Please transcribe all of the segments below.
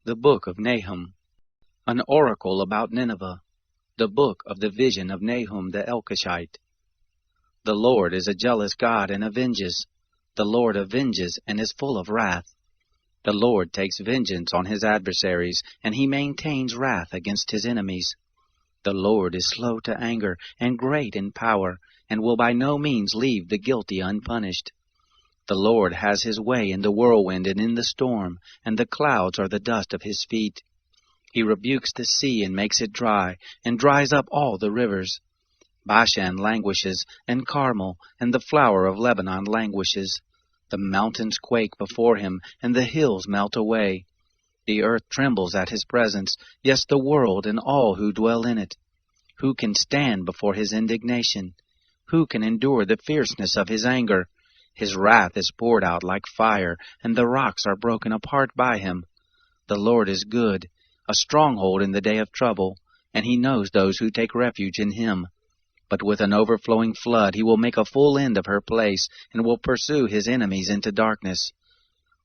The Book of Nahum. An oracle about Nineveh. The book of the vision of Nahum the Elkoshite. The Lord is a jealous God and avenges. The Lord avenges and is full of wrath. The Lord takes vengeance on his adversaries, and he maintains wrath against his enemies. The Lord is slow to anger and great in power, and will by no means leave the guilty unpunished. The Lord has his way in the whirlwind and in the storm, and the clouds are the dust of his feet. He rebukes the sea and makes it dry, and dries up all the rivers. Bashan languishes, and Carmel, and the flower of Lebanon languishes. The mountains quake before him, and the hills melt away. The earth trembles at his presence, yes, the world and all who dwell in it. Who can stand before his indignation? Who can endure the fierceness of his anger? His wrath is poured out like fire, and the rocks are broken apart by him. The Lord is good, a stronghold in the day of trouble, and he knows those who take refuge in him. But with an overflowing flood he will make a full end of her place, and will pursue his enemies into darkness.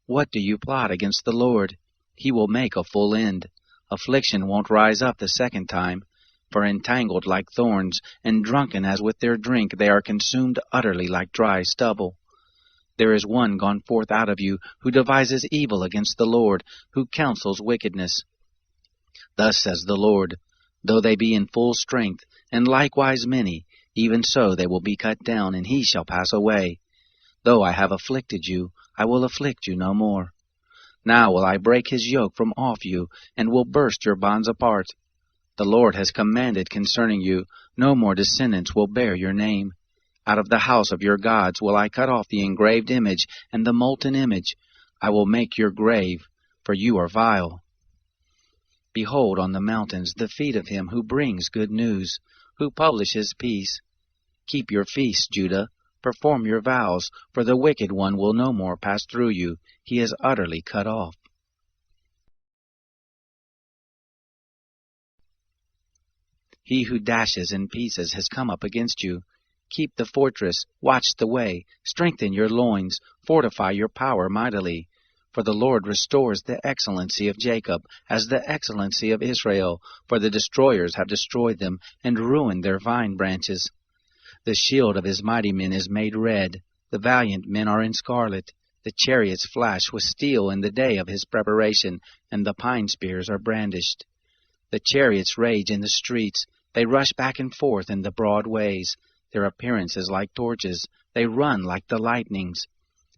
What do you plot against the Lord? He will make a full end. Affliction won't rise up the second time. For entangled like thorns, and drunken as with their drink, they are consumed utterly like dry stubble. There is one gone forth out of you, who devises evil against the Lord, who counsels wickedness. Thus says the Lord, though they be in full strength, and likewise many, even so they will be cut down, and he shall pass away. Though I have afflicted you, I will afflict you no more. Now will I break his yoke from off you, and will burst your bonds apart. The Lord has commanded concerning you, no more descendants will bear your name. Out of the house of your gods will I cut off the engraved image and the molten image. I will make your grave, for you are vile. Behold on the mountains the feet of him who brings good news, who publishes peace. Keep your feasts, Judah, perform your vows, for the wicked one will no more pass through you. He is utterly cut off. He who dashes in pieces has come up against you. Keep the fortress, watch the way, strengthen your loins, fortify your power mightily. For the Lord restores the excellency of Jacob, as the excellency of Israel, for the destroyers have destroyed them, and ruined their vine branches. The shield of his mighty men is made red, the valiant men are in scarlet. The chariots flash with steel in the day of his preparation, and the pine spears are brandished. The chariots rage in the streets, they rush back and forth in the broad ways. Their appearance is like torches, they run like the lightnings.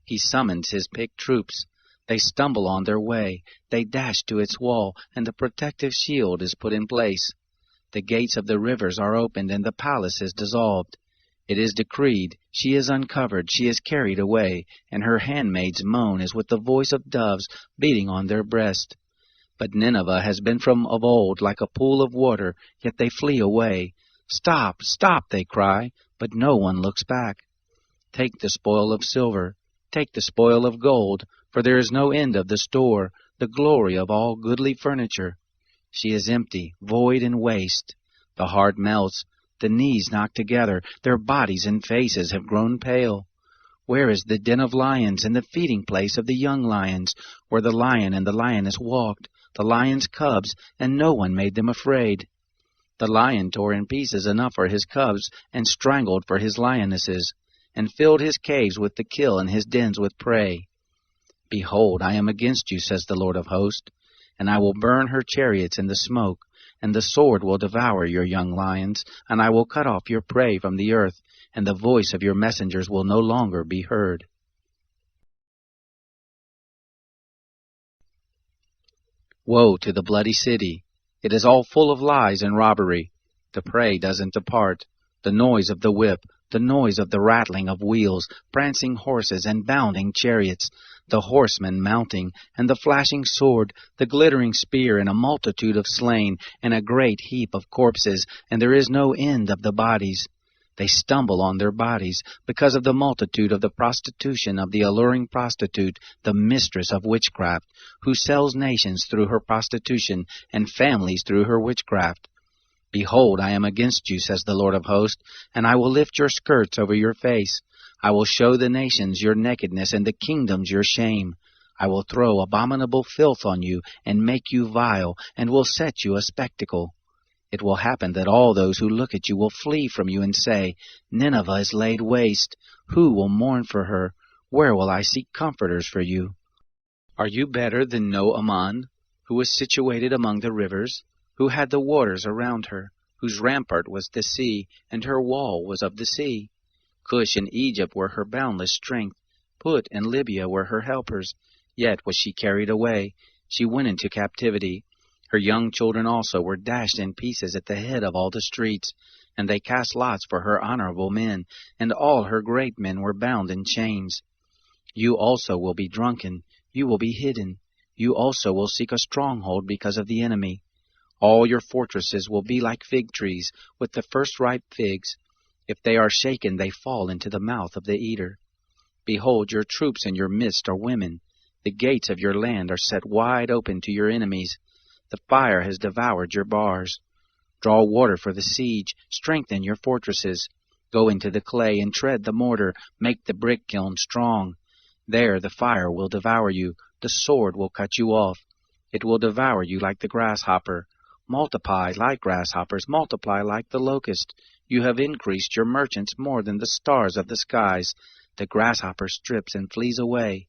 He summons his picked troops. They stumble on their way, they dash to its wall, and the protective shield is put in place. The gates of the rivers are opened, and the palace is dissolved. It is decreed, she is uncovered, she is carried away, and her handmaids moan as with the voice of doves beating on their breast. But Nineveh has been from of old like a pool of water, yet they flee away. Stop, stop, they cry, but no one looks back. Take the spoil of silver, take the spoil of gold, for there is no end of the store, the glory of all goodly furniture. She is empty, void, and waste. The heart melts, the knees knock together, their bodies and faces have grown pale. Where is the den of lions and the feeding place of the young lions, where the lion and the lioness walked, the lion's cubs, and no one made them afraid? The lion tore in pieces enough for his cubs, and strangled for his lionesses, and filled his caves with the kill and his dens with prey. Behold, I am against you, says the Lord of hosts, and I will burn her chariots in the smoke, and the sword will devour your young lions, and I will cut off your prey from the earth, and the voice of your messengers will no longer be heard. Woe to the bloody city! It is all full of lies and robbery. The prey doesn't depart. The noise of the whip, the noise of the rattling of wheels, prancing horses and bounding chariots, the horsemen mounting, and the flashing sword, the glittering spear, and a multitude of slain, and a great heap of corpses, and there is no end of the bodies. They stumble on their bodies, because of the multitude of the prostitution of the alluring prostitute, the mistress of witchcraft, who sells nations through her prostitution, and families through her witchcraft. Behold, I am against you, says the Lord of hosts, and I will lift your skirts over your face. I will show the nations your nakedness, and the kingdoms your shame. I will throw abominable filth on you, and make you vile, and will set you a spectacle. It will happen that all those who look at you will flee from you and say, Nineveh is laid waste. Who will mourn for her? Where will I seek comforters for you? Are you better than Nahum, who was situated among the rivers, who had the waters around her, whose rampart was the sea, and her wall was of the sea? Cush and Egypt were her boundless strength. Put and Libya were her helpers. Yet was she carried away. She went into captivity. Her young children also were dashed in pieces at the head of all the streets. And they cast lots for her honorable men, and all her great men were bound in chains. You also will be drunken. You will be hidden. You also will seek a stronghold because of the enemy. All your fortresses will be like fig trees, with the first ripe figs. If they are shaken, they fall into the mouth of the eater. Behold, your troops in your midst are women. The gates of your land are set wide open to your enemies. The fire has devoured your bars. Draw water for the siege. Strengthen your fortresses. Go into the clay and tread the mortar. Make the brick kiln strong. There the fire will devour you. The sword will cut you off. It will devour you like the grasshopper. Multiply like grasshoppers. Multiply like the locust. You have increased your merchants more than the stars of the skies. The grasshopper strips and flees away.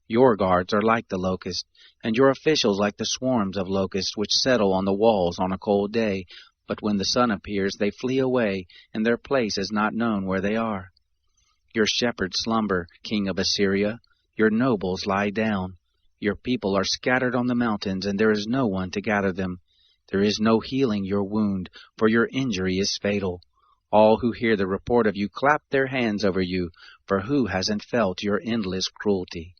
Your guards are like the locust, and your officials like the swarms of locusts which settle on the walls on a cold day. But when the sun appears, they flee away, and their place is not known where they are. Your shepherds slumber, king of Assyria. Your nobles lie down. Your people are scattered on the mountains, and there is no one to gather them. There is no healing your wound, for your injury is fatal. All who hear the report of you clap their hands over you, for who hasn't felt your endless cruelty?